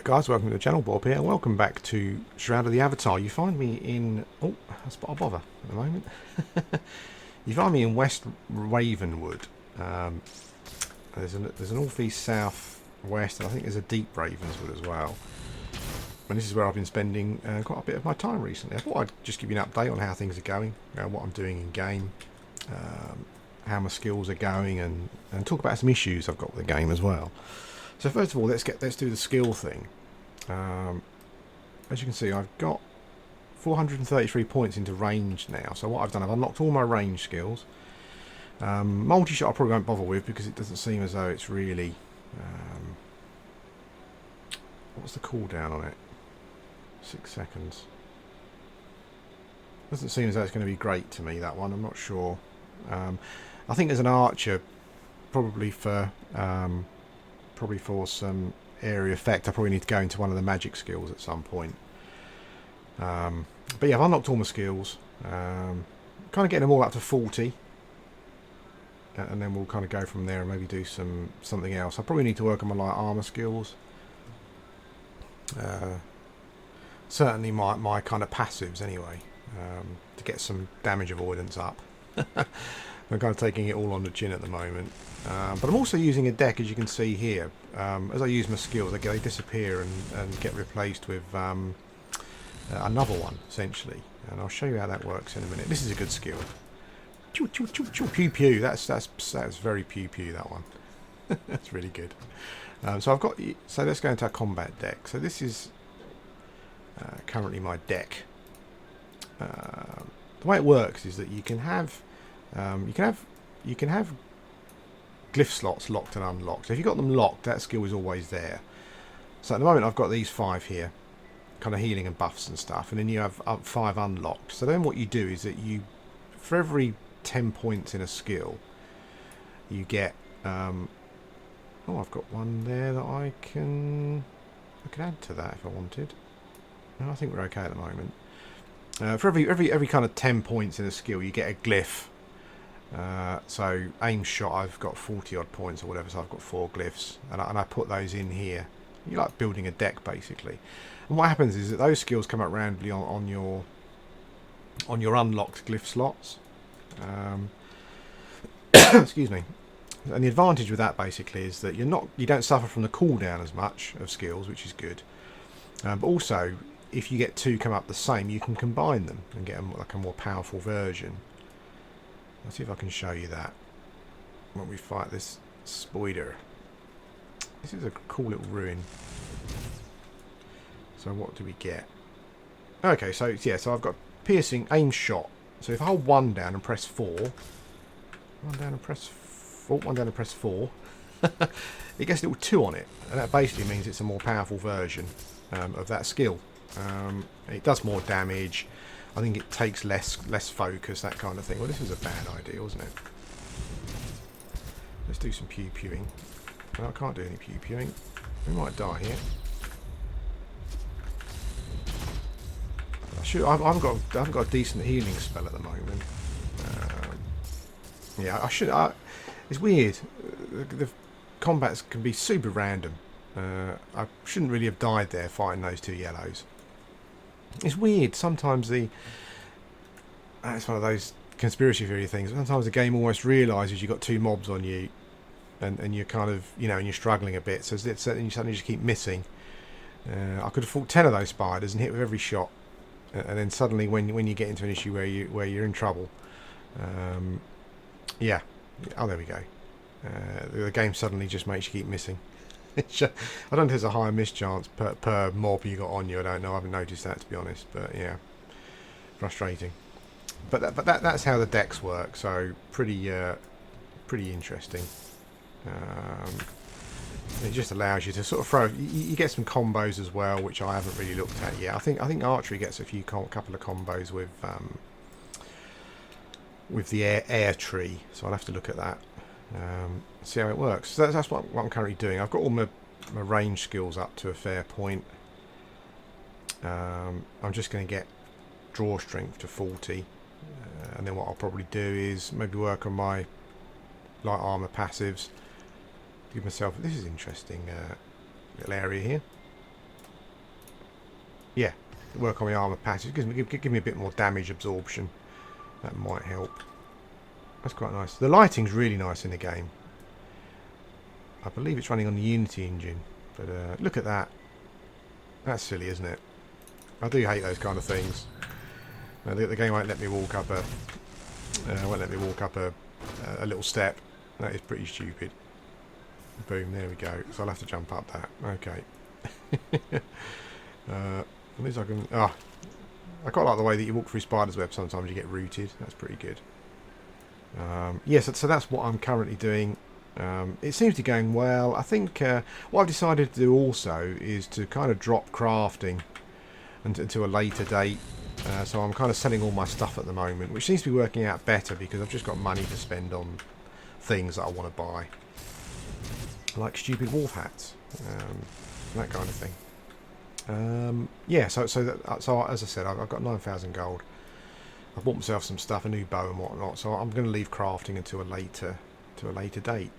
Guys, welcome to the channel. Bob here, and welcome back to Shroud of the Avatar. You find me in... Oh, that's a bother at the moment. You find me in West Ravenwood. There's a northeast, south, west, and I think there's a deep Ravenswood as well. And this is where I've been spending quite a bit of my time recently. I thought I'd just give you an update on how things are going, what I'm doing in game, how my skills are going, and talk about some issues I've got with the game as well. So first of all, let's do the skill thing. As you can see, I've got 433 points into range now. So what I've done, I've unlocked all my range skills. Multi-shot I probably won't bother with because it doesn't seem as though it's really... what's the cooldown on it? 6 seconds. Doesn't seem as though it's going to be great to me, that one. I'm not sure. I think as an archer, probably for some area effect, I probably need to go into one of the magic skills at some point. But yeah, I've unlocked all my skills. Kind of getting them all up to 40. And then we'll kind of go from there and maybe do something else. I probably need to work on my light armor skills. Certainly my kind of passives anyway, to get some damage avoidance up. I'm kind of taking it all on the chin at the moment. But I'm also using a deck, as you can see here. As I use my skills, they disappear and get replaced with another one, essentially. And I'll show you how that works in a minute. This is a good skill. Pew, pew, pew, pew, pew, pew. That's very pew pew, that one. That's really good. So let's go into our combat deck. So this is currently my deck. The way it works is that you can have glyph slots locked and unlocked. So if you've got them locked, that skill is always there. So at the moment I've got these 5 here, kind of healing and buffs and stuff, and then you have 5 unlocked. So then what you do is that you, for every 10 points in a skill, you get oh, I've got one there that I can add to that if I wanted. No, I think we're okay at the moment. For every kind of 10 points in a skill, you get a glyph. So aim shot, I've got 40 odd points or whatever, so I've got 4 glyphs, and I put those in here. You're like building a deck basically. And what happens is that those skills come up randomly on your unlocked glyph slots. Excuse me. And the advantage with that basically is that you don't suffer from the cooldown as much of skills, which is good. But also, if you get 2 come up the same, you can combine them and get like a more powerful version. Let's see if I can show you that when we fight this spider. This is a cool little ruin. So what do we get? Okay, so yeah, so I've got piercing aim shot. So if I hold 1 down and press 4, 1 down and press 4, 1 down and press 4, it gets a little 2 on it, and that basically means it's a more powerful version of that skill. It does more damage. I think it takes less focus, that kind of thing. Well, this was a bad idea, wasn't it? Let's do some pew-pewing. No, I can't do any pew-pewing. We might die here. I haven't got a decent healing spell at the moment. Yeah, I should. It's weird. The combats can be super random. I shouldn't really have died there fighting those 2 yellows. It's weird. Sometimes it's one of those conspiracy theory things. Sometimes the game almost realises you've got 2 mobs on you, and you're kind of, and you're struggling a bit. So you suddenly just keep missing. I could have fought 10 of those spiders and hit with every shot, and then suddenly when you get into an issue where you're in trouble, yeah. Oh, there we go. The game suddenly just makes you keep missing. I don't know if there's a higher miss chance per mob you got on you. I don't know. I haven't noticed that, to be honest. But yeah, frustrating. But that's how the decks work. So pretty interesting. It just allows you to sort of throw. You get some combos as well, which I haven't really looked at yet. I think archery gets a couple of combos with the air tree. So I'll have to look at that. See how it works. So that's what I'm currently doing. I've got all my range skills up to a fair point. I'm just going to get draw strength to 40, and then what I'll probably do is maybe work on my light armor passives. Give myself, this is interesting little area here. Yeah, work on my armour patches. Give me a bit more damage absorption. That might help. That's quite nice. The lighting's really nice in the game. I believe it's running on the Unity engine. But look at that. That's silly, isn't it? I do hate those kind of things. The game won't let me walk up a little step. That is pretty stupid. Boom, there we go. So I'll have to jump up that. Okay. At least I can... I quite like the way that you walk through spider's web. Sometimes you get rooted. That's pretty good. So that's what I'm currently doing. It seems to be going well. I think what I've decided to do also is to kind of drop crafting until a later date. So I'm kind of selling all my stuff at the moment, which seems to be working out better because I've just got money to spend on things that I want to buy. Like stupid wolf hats. That kind of thing. So as I said, I've got 9,000 gold. I've bought myself some stuff, a new bow and whatnot. So I'm going to leave crafting until a later date.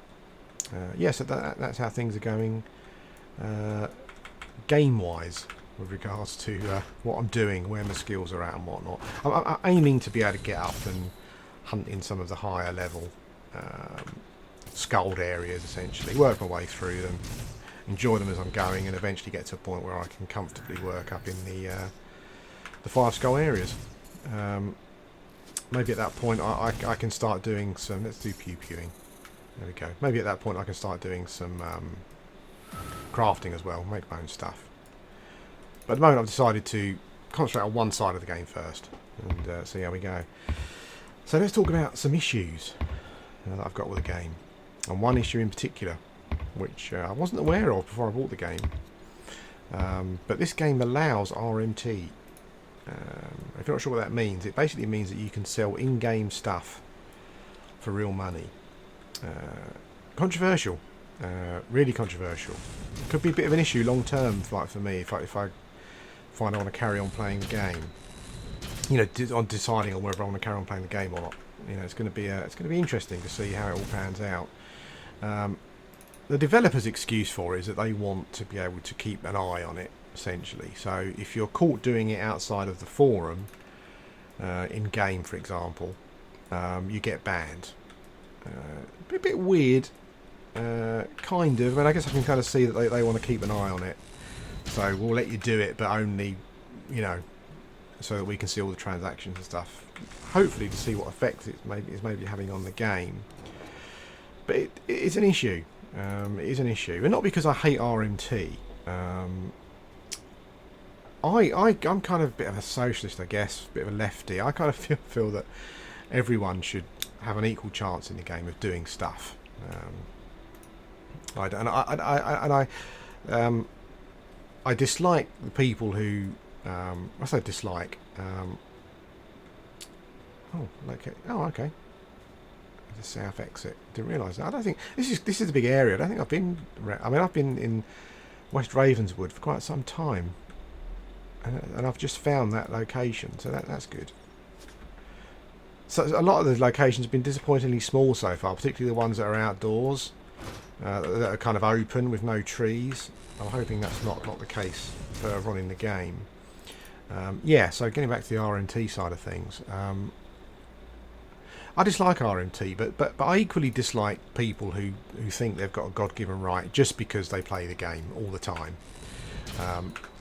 So that's how things are going, game-wise, with regards to what I'm doing, where my skills are at and whatnot. I'm aiming to be able to get up and hunt in some of the higher level sculled areas, essentially. Work my way through them, enjoy them as I'm going, and eventually get to a point where I can comfortably work up in the 5 skull areas. Maybe at that point I can start doing some... Let's do pew-pewing. There we go. Maybe at that point I can start doing some crafting as well, make my own stuff. But at the moment I've decided to concentrate on one side of the game first and see how we go. So let's talk about some issues that I've got with the game. And one issue in particular, which I wasn't aware of before I bought the game. But this game allows RMT. If you're not sure what that means, it basically means that you can sell in-game stuff for real money. Controversial, really controversial. Could be a bit of an issue long term, like for me, if I find I want to carry on playing the game. You know, on deciding on whether I want to carry on playing the game or not. You know, it's going to be interesting to see how it all pans out. The developers' excuse for it is that they want to be able to keep an eye on it, essentially. So if you're caught doing it outside of the forum, in game, for example, you get banned. A bit weird, kind of. I mean, I guess I can kind of see that they want to keep an eye on it. So we'll let you do it, but only, you know, so that we can see all the transactions and stuff. Hopefully to see what effect it's maybe having on the game. But it's an issue. It is an issue, and not because I hate RMT. I'm kind of a bit of a socialist, I guess, a bit of a lefty. I kind of feel that everyone should have an equal chance in the game of doing stuff. I dislike the people who I say dislike. Okay. The south exit. Didn't realise that. I don't think this is a big area. I don't think I've been. I've been in West Ravenswood for quite some time, and I've just found that location, so that's good. So a lot of the locations have been disappointingly small so far, particularly the ones that are outdoors, that are kind of open with no trees. I'm hoping that's not the case further on in the game. So getting back to the RMT side of things, I dislike RMT, but I equally dislike people who think they've got a God-given right just because they play the game all the time.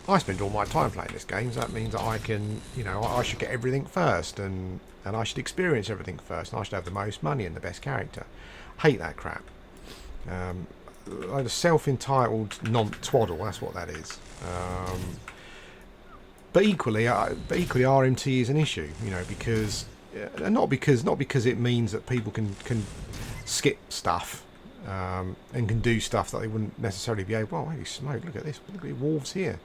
I spend all my time playing this game, so that means that I can, I should get everything first, and I should experience everything first, and I should have the most money and the best character. hate that crap. Like a self-entitled twaddle, that's what that is. But equally RMT is an issue, because not because it means that people can skip stuff and can do stuff that they wouldn't necessarily be able. Oh, holy smoke! Look at this! Look at the wolves here.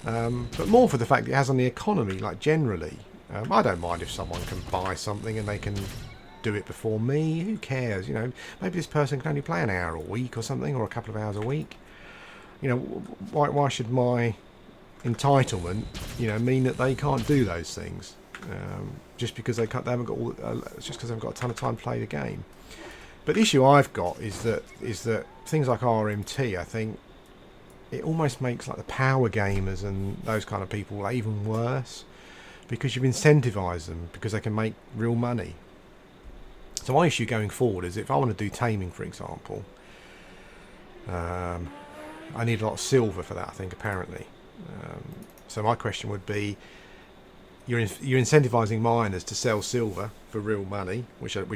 But more for the fact it has on the economy, like generally. I don't mind if someone can buy something and they can do it before me. Who cares? Maybe this person can only play an hour a week or something, or a couple of hours a week. Why should my entitlement, mean that they can't do those things? Just because they haven't got just because they haven't got a ton of time to play the game. But the issue I've got is that things like RMT, I think, it almost makes like the power gamers and those kind of people even worse, because you've incentivized them because they can make real money. So my issue going forward is, if I want to do taming, for example, I need a lot of silver for that, I think, apparently. So my question would be, you're incentivizing miners to sell silver for real money, which a lot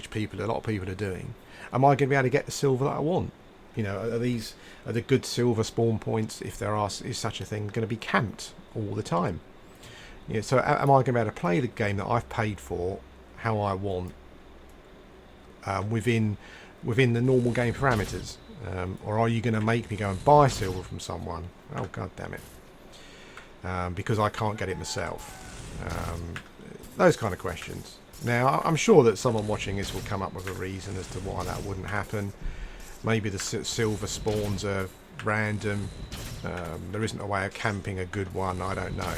of people are doing. Am I going to be able to get the silver that I want? You know, are the good silver spawn points, if there is such a thing, going to be camped all the time? You know, so am I going to be able to play the game that I've paid for how I want, within the normal game parameters, or are you going to make me go and buy silver from someone? Oh, god damn it! Because I can't get it myself. Those kind of questions. Now, I'm sure that someone watching this will come up with a reason as to why that wouldn't happen. Maybe the silver spawns are random. There isn't a way of camping a good one. I don't know.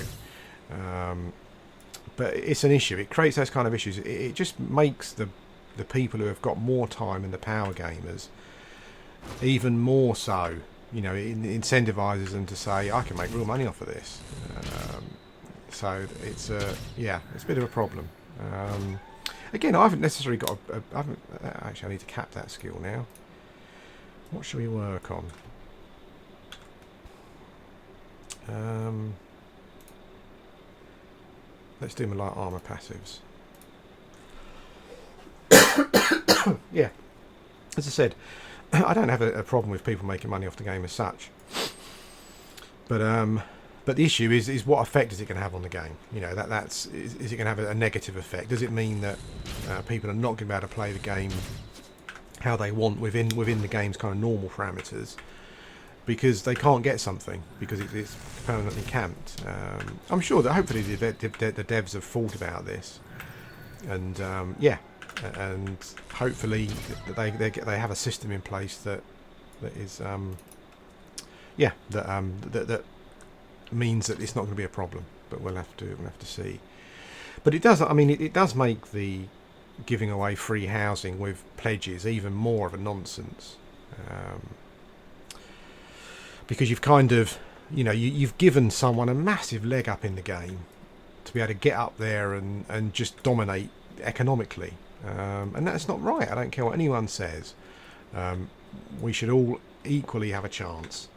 But it's an issue. It creates those kind of issues. It just makes the people who have got more time than the power gamers even more so. You know, it incentivizes them to say, I can make real money off of this. So it's it's a bit of a problem. Again, I haven't necessarily got actually, I need to cap that skill now. What should we work on? Let's do my light armor passives. Yeah, as I said, I don't have a problem with people making money off the game as such, but the issue is what effect is it going to have on the game? You know, is it going to have a negative effect? Does it mean that people are not going to be able to play the game how they want within the game's kind of normal parameters, because they can't get something because it's permanently camped? I'm sure that hopefully the devs have thought about this, and and hopefully they have a system in place that is that means that it's not going to be a problem. But we'll have to see. But it does. I mean, it does make the giving away free housing with pledges even more of a nonsense, because you've kind of, you know, you've given someone a massive leg up in the game to be able to get up there and just dominate economically, and that's not right. I don't care what anyone says. We should all equally have a chance.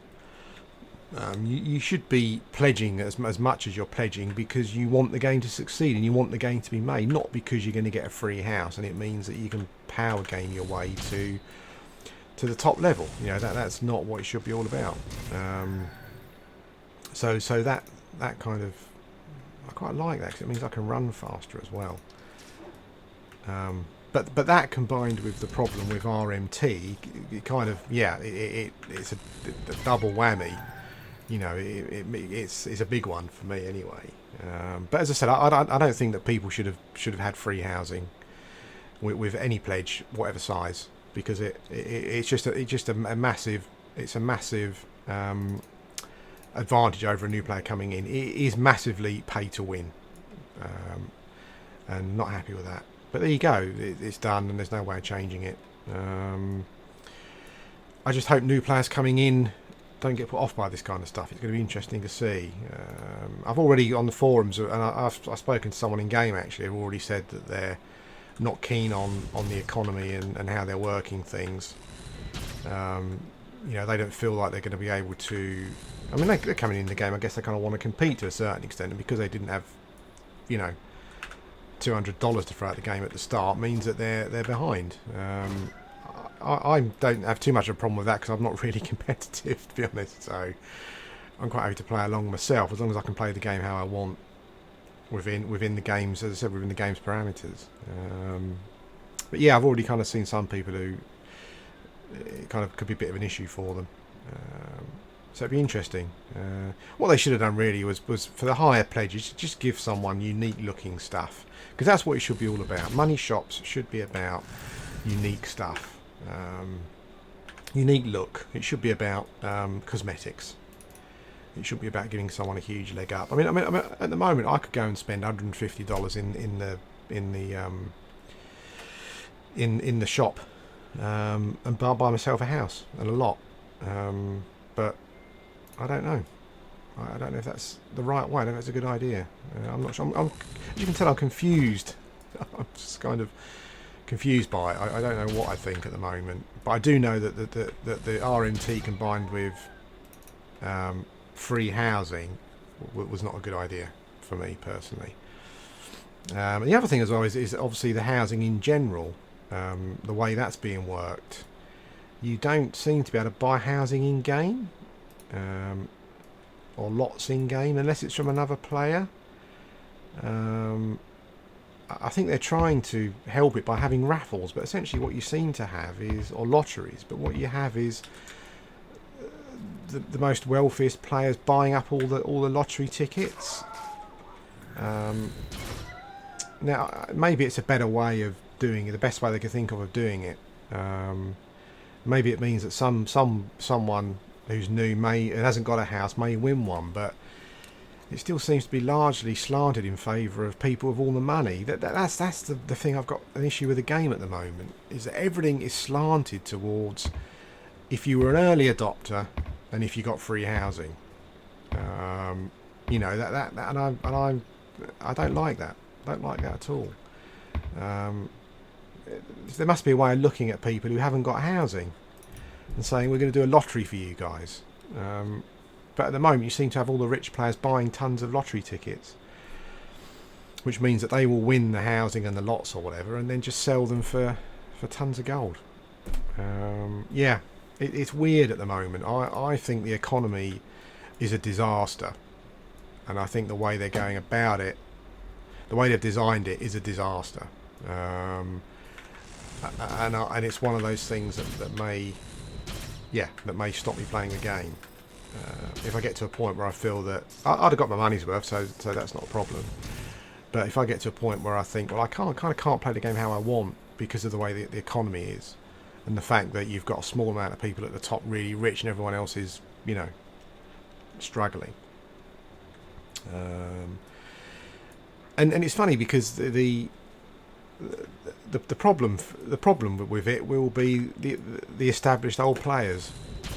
You should be pledging as much as you're pledging because you want the game to succeed and you want the game to be made, not because you're going to get a free house and it means that you can power game your way to the top level. You know, that's not what it should be all about. So that kind of, I quite like that because it means I can run faster as well. But that combined with the problem with RMT, it kind of, it's a double whammy. You know, it's a big one for me anyway. But as I said, I don't think that people should have had free housing with any pledge, whatever size, because it's just a massive advantage over a new player coming in. It is massively pay to win, and not happy with that. But there you go, it's done, and there's no way of changing it. I just hope new players coming in don't get put off by this kind of stuff. It's going to be interesting to see. I've already on the forums, and I've spoken to someone in game actually, who've already said that they're not keen on the economy and how they're working things. You know, they don't feel like they're going to be able to. I mean, they're coming in the game. I guess they kind of want to compete to a certain extent, and because they didn't have, you know, $200 to throw at the game at the start, means that they're behind. I don't have too much of a problem with that because I'm not really competitive, to be honest. So I'm quite happy to play along myself as long as I can play the game how I want within the games, as I said, within the game's parameters. But yeah, I've already kind of seen some people who it kind of could be a bit of an issue for them. So it'd be interesting. What they should have done really was for the higher pledges, just give someone unique looking stuff, because that's what it should be all about. Money shops should be about unique stuff. Unique look. It should be about cosmetics. It should be about giving someone a huge leg up. I mean, at the moment, I could go and spend $150 in the shop and buy myself a house and a lot. But I don't know. I don't know if that's the right way. I don't know if that's a good idea. I'm not sure. As you can tell, I'm confused. I'm just kind of confused by it. I don't know what I think at the moment. But I do know that the RMT combined with free housing was not a good idea for me personally. And the other thing as well is obviously the housing in general, the way that's being worked. You don't seem to be able to buy housing in game. Or lots in game unless it's from another player. I think they're trying to help it by having raffles, but essentially what you seem to have is, or lotteries, but what you have is the most wealthiest players buying up all the lottery tickets. Now maybe it's a better way of doing it, the best way they could think of doing it. Maybe it means that someone who's new hasn't got a house may win one, but it still seems to be largely slanted in favour of people with all the money. That's the thing I've got an issue with the game at the moment, is that everything is slanted towards if you were an early adopter and if you got free housing. You know and I don't like that. I don't like that at all. There must be a way of looking at people who haven't got housing and saying we're going to do a lottery for you guys. But at the moment you seem to have all the rich players buying tons of lottery tickets, which means that they will win the housing and the lots or whatever and then just sell them for tons of gold. Yeah, it's weird at the moment. I think the economy is a disaster, and I think the way they're going about it, the way they've designed it, is a disaster. And it's one of those things that may stop me playing the game. If I get to a point where I feel that I'd have got my money's worth, so that's not a problem. But if I get to a point where I think, well, I can't play the game how I want because of the way the economy is, and the fact that you've got a small amount of people at the top really rich and everyone else is, struggling. And it's funny because the problem with it will be the established old players,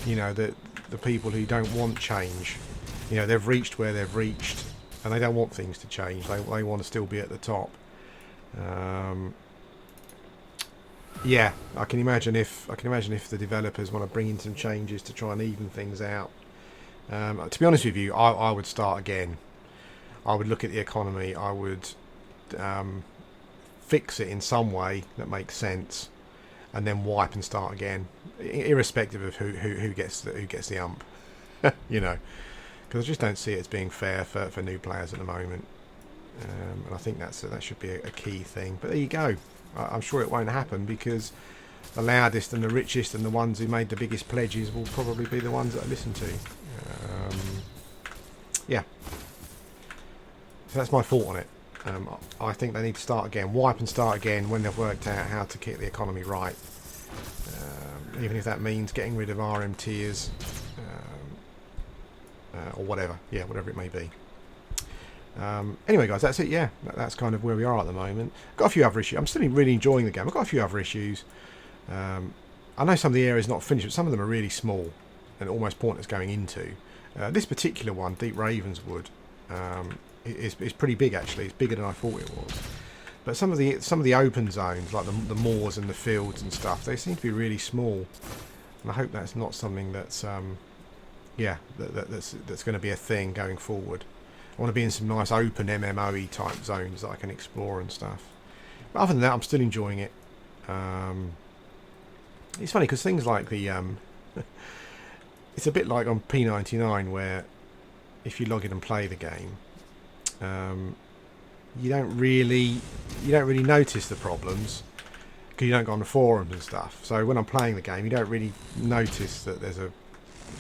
the people who don't want change. They've reached where they've reached and they don't want things to change. They want to still be at the top. Yeah, I can imagine if the developers want to bring in some changes to try and even things out. To be honest with you, I would start again. I would look at the economy. I would fix it in some way that makes sense, and then wipe and start again, irrespective of who gets the ump. Because I just don't see it as being fair for new players at the moment. And I think that should be a key thing. But there you go. I'm sure it won't happen because the loudest and the richest and the ones who made the biggest pledges will probably be the ones that I listen to. Yeah. So that's my thought on it. I think they need to start again, wipe and start again when they've worked out how to keep the economy right. Even if that means getting rid of RMTs or whatever. Yeah, whatever it may be. Anyway, guys, that's it. Yeah, that's kind of where we are at the moment. Got a few other issues. I'm still really enjoying the game. I've got a few other issues. I know some of the areas not finished, but some of them are really small and almost pointless going into. This particular one, Deep Ravenswood, is pretty big actually. It's bigger than I thought it was. But some of the open zones, like the moors and the fields and stuff, they seem to be really small. And I hope that's not something that's that's going to be a thing going forward. I want to be in some nice open MMOE type zones that I can explore and stuff. But other than that, I'm still enjoying it. It's funny because things like the it's a bit like on P99 where if you log in and play the game, you don't really notice the problems because you don't go on the forums and stuff. So when I'm playing the game, you don't really notice that there's a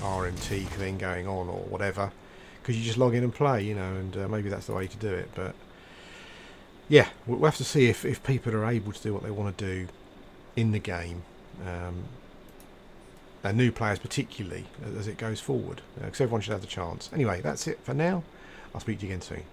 RMT thing going on or whatever, because you just log in and play, and maybe that's the way to do it. But yeah, we'll have to see if people are able to do what they want to do in the game, and new players particularly as it goes forward, because everyone should have the chance. Anyway, that's it for now. I'll speak to you again soon.